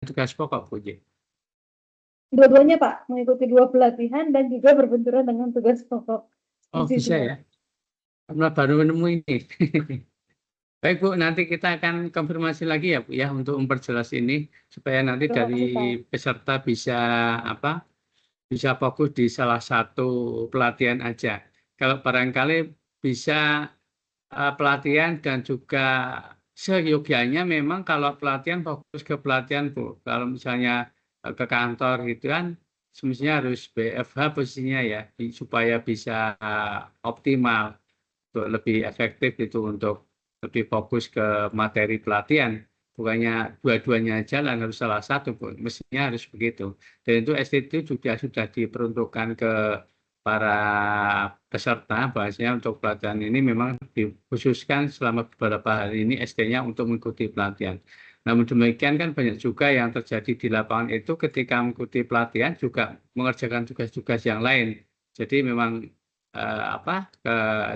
tugas pokok, Bu J? Dua-duanya Pak, mengikuti 2 pelatihan dan juga berbenturan dengan tugas pokok. Oh, bisa ya? Karena baru menemu ini. Baik Bu, nanti kita akan konfirmasi lagi ya Bu ya untuk memperjelas ini supaya nanti Terima dari kasih Pak. peserta bisa bisa fokus di salah satu pelatihan aja. Kalau barangkali bisa pelatihan dan juga seyogianya memang kalau pelatihan fokus ke pelatihan Bu. Kalau misalnya ke kantor gitu kan semestinya harus BFH posisinya ya supaya bisa optimal untuk lebih efektif itu untuk lebih fokus ke materi pelatihan. Bukannya dua-duanya jalan harus salah satu, Bu. Mestinya harus begitu. Dan itu ST itu juga sudah diperuntukkan ke para peserta, bahasanya untuk pelatihan ini memang dikhususkan selama beberapa hari ini ST-nya untuk mengikuti pelatihan. Namun demikian kan banyak juga yang terjadi di lapangan itu ketika mengikuti pelatihan juga mengerjakan tugas-tugas yang lain. Jadi memang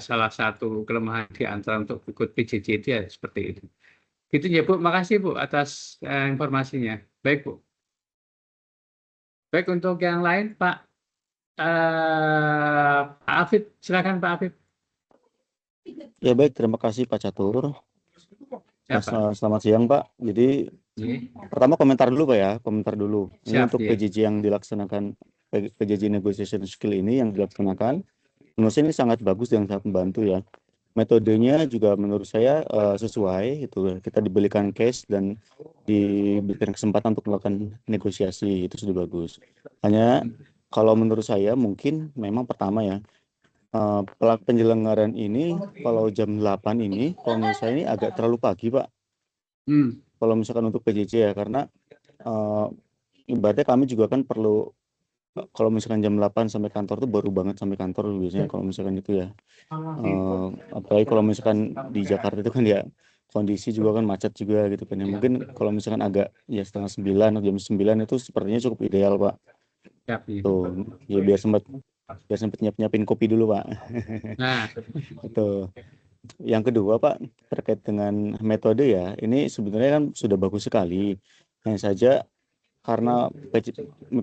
salah satu kelemahan di antara untuk ikut PJJ itu ya seperti itu. Gitu ya Bu, makasih Bu atas informasinya. Baik Bu. Baik untuk yang lain Pak Pak Afid, silakan Pak Afid. Ya baik, terima kasih Pak Catur. Siapa? Selamat siang Pak. Jadi pertama komentar dulu Pak ya, komentar dulu. Ini Siap, untuk ya. PJJ yang dilaksanakan, PJJ Negotiation Skill ini yang dilaksanakan, menurut saya ini sangat bagus dan sangat membantu ya. Metodenya juga menurut saya sesuai, itu kita diberikan case dan diberikan kesempatan untuk melakukan negosiasi, itu sudah bagus. Hanya kalau menurut saya mungkin memang pertama ya, penyelenggaraan ini kalau jam 8 ini, kalau menurut saya ini agak terlalu pagi Pak. Kalau misalkan untuk PJJ ya, karena ibaratnya kami juga kan perlu, kalau misalkan jam 8 sampai kantor tuh baru banget sampai kantor biasanya kalau misalkan itu ya. Apalagi kalau misalkan di Jakarta itu kan ya kondisi juga kan macet juga gitu kan ya. Mungkin kalau misalkan agak ya setengah 9 atau jam 9 itu sepertinya cukup ideal Pak. Siap, ya. Tuh, ya biar sempat nyiapin kopi dulu Pak. Nah, Itu. Yang kedua Pak, terkait dengan metode ya, ini sebenarnya kan sudah bagus sekali. Hanya saja karena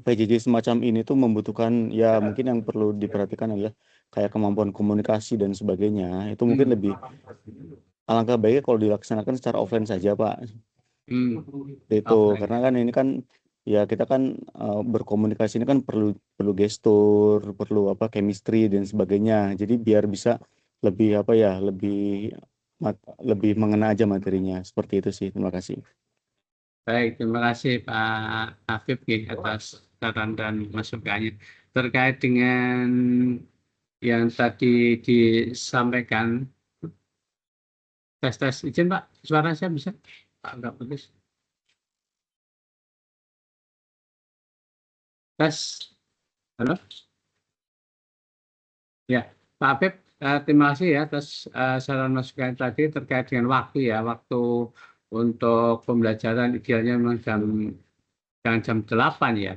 PJJ semacam ini tuh membutuhkan ya mungkin yang perlu diperhatikan adalah kayak kemampuan komunikasi dan sebagainya. Itu mungkin lebih alangkah baiknya kalau dilaksanakan secara offline saja Pak. Itu karena kan ini kan ya kita kan berkomunikasi ini kan perlu gestur, perlu chemistry dan sebagainya. Jadi biar bisa lebih lebih mengena aja materinya. Seperti itu sih. Terima kasih. baik, terima kasih Pak Afif atas saran dan masukannya. Terkait dengan yang tadi disampaikan, tes izin Pak, suara saya bisa? Pak, enggak bagus. Tes, halo? Ya, Pak Afif, terima kasih ya atas saran masukan tadi terkait dengan waktu ya, waktu untuk pembelajaran idealnya memang jangan jam 8 ya.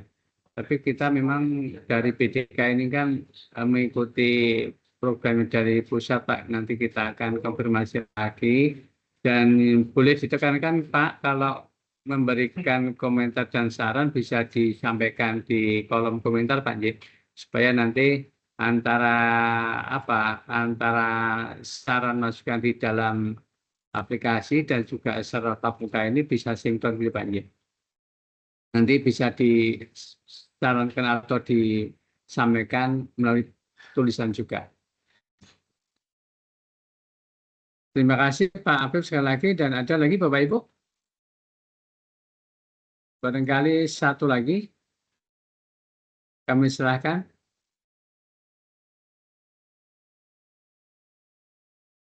Tapi kita memang dari BDK ini kan mengikuti program dari pusat Pak. Nanti kita akan konfirmasi lagi. Dan boleh ditekankan Pak, kalau memberikan komentar dan saran bisa disampaikan di kolom komentar Pak J. Supaya nanti antara antara saran masukan di dalam aplikasi dan juga secara tatap muka ini bisa sinkron gitu Pak J. Nanti bisa disarankan atau disampaikan melalui tulisan juga. Terima kasih Pak Afif sekali lagi, dan ada lagi Bapak Ibu? Barangkali satu lagi kami serahkan.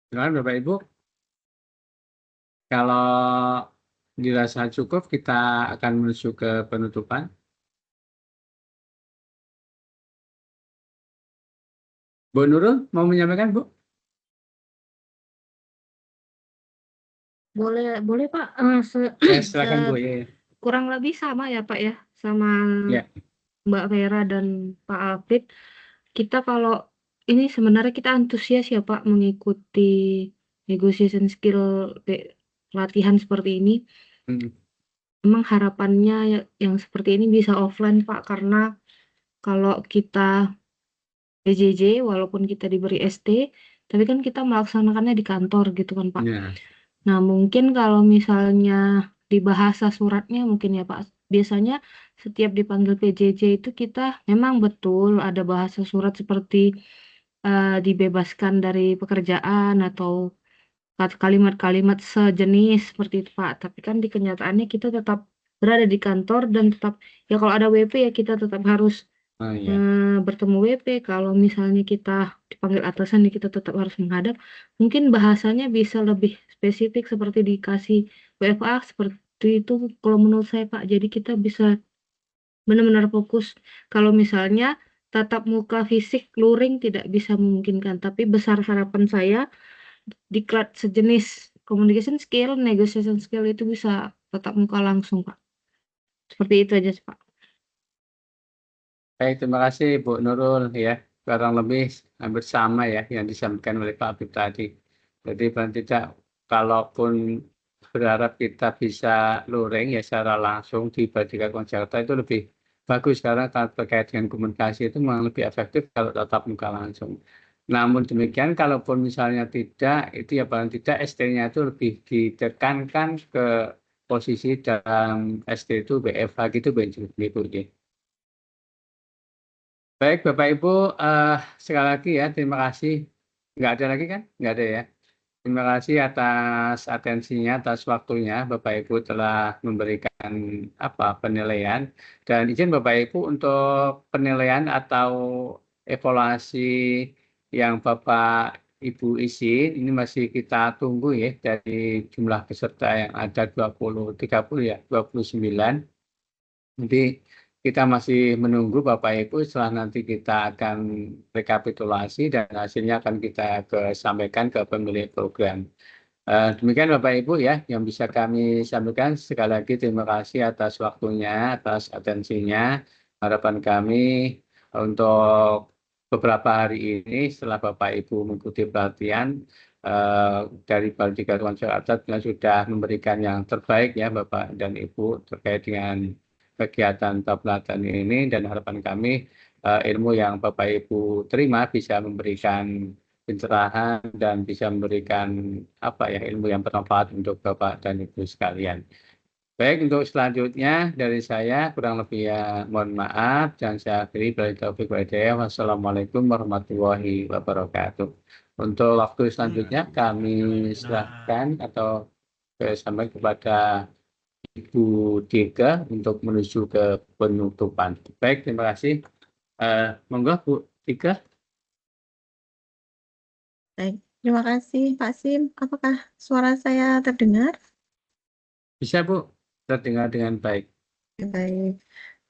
Silakan Bapak Ibu. Kalau dirasa cukup, kita akan menuju ke penutupan. Bu Nurul mau menyampaikan Bu? Boleh Pak. Ya, silakan Bu. Ya. Kurang lebih sama ya Pak ya, sama Ya. Mbak Vera dan Pak Afid. Kita kalau ini sebenarnya kita antusias ya Pak mengikuti negotiation skill pelatihan seperti ini. memang harapannya yang seperti ini bisa offline Pak, karena kalau kita PJJ walaupun kita diberi ST, tapi kan kita melaksanakannya di kantor gitu kan Pak. Ya, Nah, mungkin kalau misalnya di bahasa suratnya mungkin ya Pak, biasanya setiap dipanggil PJJ itu kita memang betul ada bahasa surat seperti dibebaskan dari pekerjaan atau kalimat-kalimat sejenis seperti itu Pak. Tapi kan di kenyataannya kita tetap berada di kantor dan tetap ya kalau ada WP ya kita tetap harus oh iya. bertemu WP. Kalau misalnya kita dipanggil atasan ya kita tetap harus menghadap. Mungkin bahasanya bisa lebih spesifik seperti dikasih WFA seperti itu kalau menurut saya Pak. Jadi kita bisa benar-benar fokus. Kalau misalnya tatap muka fisik luring tidak bisa memungkinkan, tapi besar harapan saya diklat sejenis communication skill, negotiation skill itu bisa tatap muka langsung, Pak. Seperti itu aja, Pak. Baik, terima kasih Bu Nurul ya. Kurang lebih hampir sama ya yang disampaikan oleh Pak Habib tadi. Jadi paling tidak kalaupun berharap kita bisa luring ya secara langsung di Bardika Jakarta itu lebih bagus karena kalau terkait dengan komunikasi itu memang lebih efektif kalau tatap muka langsung. Namun demikian kalaupun misalnya tidak itu ya paling tidak ST-nya itu lebih ditekankan ke posisi dalam ST itu WFH gitu Bu Ibu. Baik, Bapak Ibu, sekali lagi ya, terima kasih. Nggak ada lagi kan? Nggak ada ya. Terima kasih atas atensinya, atas waktunya. Bapak Ibu telah memberikan penilaian. Dan izin Bapak Ibu untuk penilaian atau evaluasi yang Bapak Ibu isi, ini masih kita tunggu ya dari jumlah peserta yang ada 30 ya, 29. Jadi kita masih menunggu Bapak Ibu setelah nanti kita akan rekapitulasi dan hasilnya akan kita sampaikan ke pemilik program. Demikian Bapak Ibu ya yang bisa kami sampaikan. Sekali lagi terima kasih atas waktunya, atas atensinya. Harapan kami untuk beberapa hari ini setelah Bapak Ibu mengikuti pelatihan dari Bardika Jakarta sudah memberikan yang terbaik ya Bapak dan Ibu terkait dengan kegiatan pelatihan ini dan harapan kami ilmu yang Bapak Ibu terima bisa memberikan pencerahan dan bisa memberikan ilmu yang bermanfaat untuk Bapak dan Ibu sekalian. Baik, untuk selanjutnya dari saya kurang lebih ya mohon maaf dan saya akhiri dari taufik walhidayah. Wassalamualaikum warahmatullahi wabarakatuh. Untuk waktu selanjutnya kami serahkan atau sampai kepada Ibu Dika untuk menuju ke penutupan. Baik, terima kasih. Monggo Bu Dika. Baik, terima kasih Pak Sim. Apakah suara saya terdengar? Bisa Bu, terdengar dengan baik. Baik,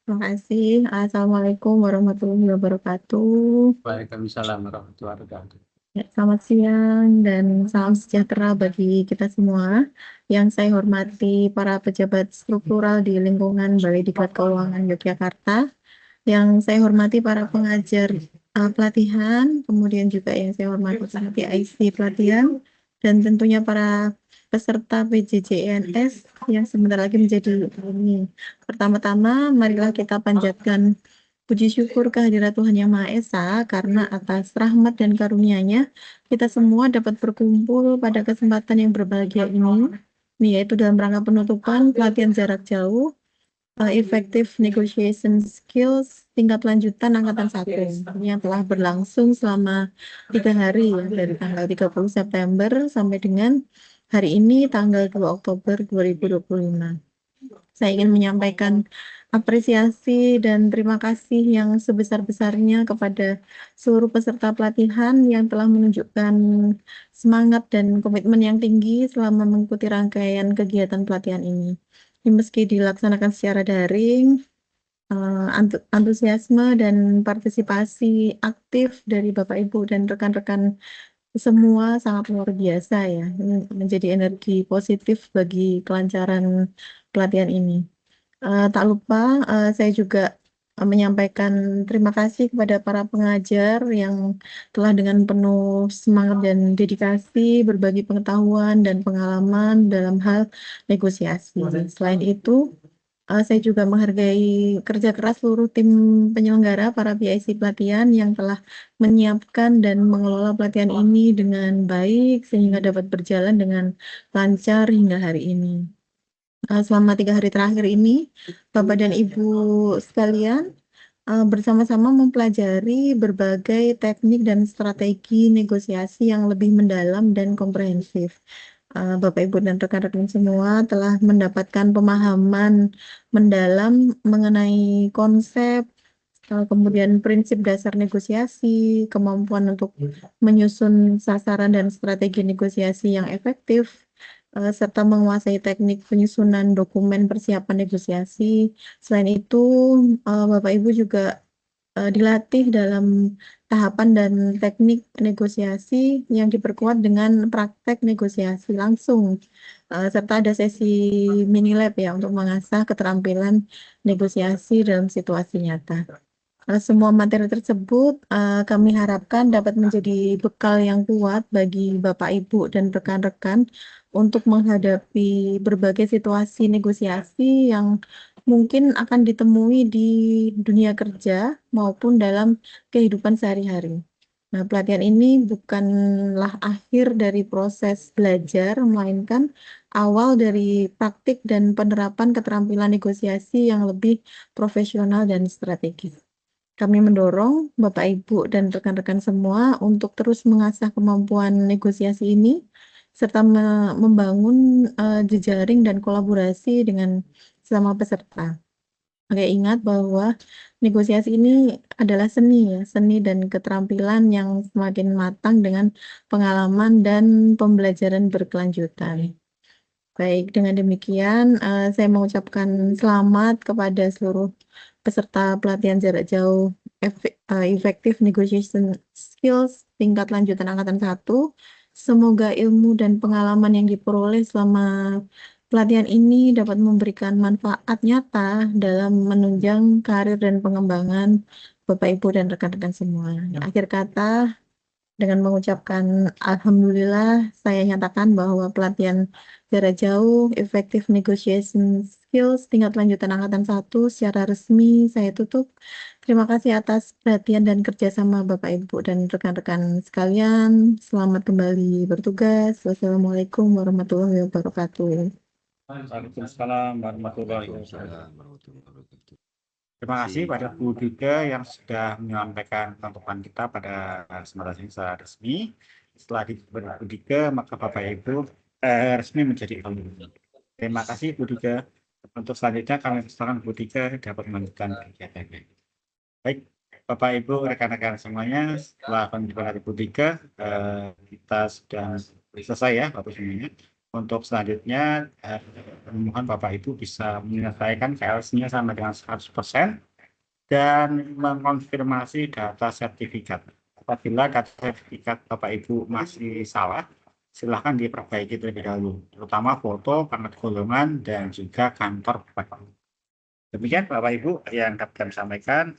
terima kasih. Assalamualaikum warahmatullahi wabarakatuh. Waalaikumsalam warahmatullahi wabarakatuh. Ya, selamat siang dan salam sejahtera bagi kita semua. Yang saya hormati para pejabat struktural di lingkungan Balai Diklat Keuangan Yogyakarta. Yang saya hormati para pengajar pelatihan, kemudian juga yang saya hormati para PIC pelatihan, dan tentunya para peserta PJJ-ENS yang sebentar lagi menjadi alumni. Pertama-tama, marilah kita panjatkan puji syukur kehadirat Tuhan Yang Maha Esa, karena atas rahmat dan karunia-Nya, kita semua dapat berkumpul pada kesempatan yang berbahagia ini, yaitu dalam rangka penutupan pelatihan jarak jauh, Effective Negotiation Skills tingkat lanjutan Angkatan 1 yang telah berlangsung selama 3 hari ya, dari tanggal 30 September sampai dengan hari ini tanggal 2 Oktober 2025. Saya ingin menyampaikan apresiasi dan terima kasih yang sebesar-besarnya kepada seluruh peserta pelatihan yang telah menunjukkan semangat dan komitmen yang tinggi selama mengikuti rangkaian kegiatan pelatihan ini. Meski dilaksanakan secara daring, antusiasme dan partisipasi aktif dari Bapak Ibu dan rekan-rekan semua sangat luar biasa ya. Ini menjadi energi positif bagi kelancaran pelatihan ini. Tak lupa saya juga menyampaikan terima kasih kepada para pengajar yang telah dengan penuh semangat dan dedikasi berbagi pengetahuan dan pengalaman dalam hal negosiasi. Selain itu, saya juga menghargai kerja keras seluruh tim penyelenggara para PIC pelatihan yang telah menyiapkan dan mengelola pelatihan ini dengan baik sehingga dapat berjalan dengan lancar hingga hari ini. Selama 3 hari terakhir ini, Bapak dan Ibu sekalian bersama-sama mempelajari berbagai teknik dan strategi negosiasi yang lebih mendalam dan komprehensif. Bapak, Ibu, dan rekan-rekan semua telah mendapatkan pemahaman mendalam mengenai konsep, kemudian prinsip dasar negosiasi, kemampuan untuk menyusun sasaran dan strategi negosiasi yang efektif, serta menguasai teknik penyusunan dokumen persiapan negosiasi. Selain itu, Bapak Ibu juga dilatih dalam tahapan dan teknik negosiasi yang diperkuat dengan praktek negosiasi langsung, serta ada sesi mini lab ya untuk mengasah keterampilan negosiasi dalam situasi nyata. Semua materi tersebut kami harapkan dapat menjadi bekal yang kuat bagi Bapak, Ibu, dan rekan-rekan untuk menghadapi berbagai situasi negosiasi yang mungkin akan ditemui di dunia kerja maupun dalam kehidupan sehari-hari. Nah, pelatihan ini bukanlah akhir dari proses belajar, melainkan awal dari praktik dan penerapan keterampilan negosiasi yang lebih profesional dan strategis. Kami mendorong Bapak, Ibu, dan rekan-rekan semua untuk terus mengasah kemampuan negosiasi ini, serta membangun jejaring dan kolaborasi dengan sesama peserta. Oke, ingat bahwa negosiasi ini adalah seni ya, seni dan keterampilan yang semakin matang dengan pengalaman dan pembelajaran berkelanjutan. Baik, dengan demikian saya mengucapkan selamat kepada seluruh peserta pelatihan jarak jauh Effective Negotiation Skills tingkat lanjutan angkatan 1. Semoga ilmu dan pengalaman yang diperoleh selama pelatihan ini dapat memberikan manfaat nyata dalam menunjang karir dan pengembangan Bapak, Ibu, dan rekan-rekan semua. Akhir kata, dengan mengucapkan Alhamdulillah, saya nyatakan bahwa pelatihan jarak jauh Effective Negotiation Skills tingkat lanjutan angkatan 1 secara resmi saya tutup. Terima kasih atas perhatian dan kerjasama Bapak, Ibu, dan rekan-rekan sekalian. Selamat kembali bertugas. Wassalamualaikum warahmatullahi wabarakatuh. Waalaikumsalam warahmatullahi wabarakatuh. Terima kasih pada Bu Dika yang sudah menyampaikan penutupan kita pada kesempatan secara resmi. Setelah diberi Bu Dika, maka Bapak Ibu resmi menjadi alumni. Terima kasih Bu Dika. Untuk selanjutnya kami persilakan Bu Dika dapat melanjutkan kegiatannya. Baik, Bapak Ibu rekan-rekan semuanya, setelah penjelasan dari Bu Dika, kita sudah selesai ya Bapak semuanya. Untuk selanjutnya, mohon Bapak Ibu bisa menyelesaikan KLS-nya sampai dengan 100% dan mengonfirmasi data sertifikat. Apabila data sertifikat Bapak Ibu masih salah, silahkan diperbaiki terlebih dahulu, terutama foto, pangkat golongan, dan juga kantor Bapak Ibu. Demikian Bapak Ibu yang dapat kami sampaikan.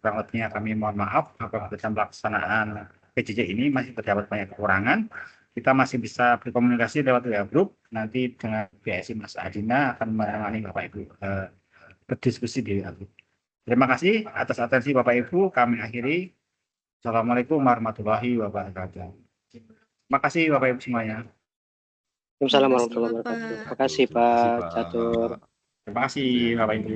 Kurang lebihnya kami mohon maaf apabila dalam pelaksanaan PJJ ini masih terdapat banyak kekurangan. Kita masih bisa berkomunikasi lewat WA Group. Nanti dengan PIC Mas Adina akan menemani Bapak Ibu berdiskusi di WA Group. Terima kasih atas atensi Bapak Ibu. Kami akhiri. Assalamualaikum warahmatullahi wabarakatuh. Terima kasih Bapak Ibu semuanya. Waalaikumsalam warahmatullahi wabarakatuh. Terima kasih Pak Catur. Terima kasih Bapak Ibu.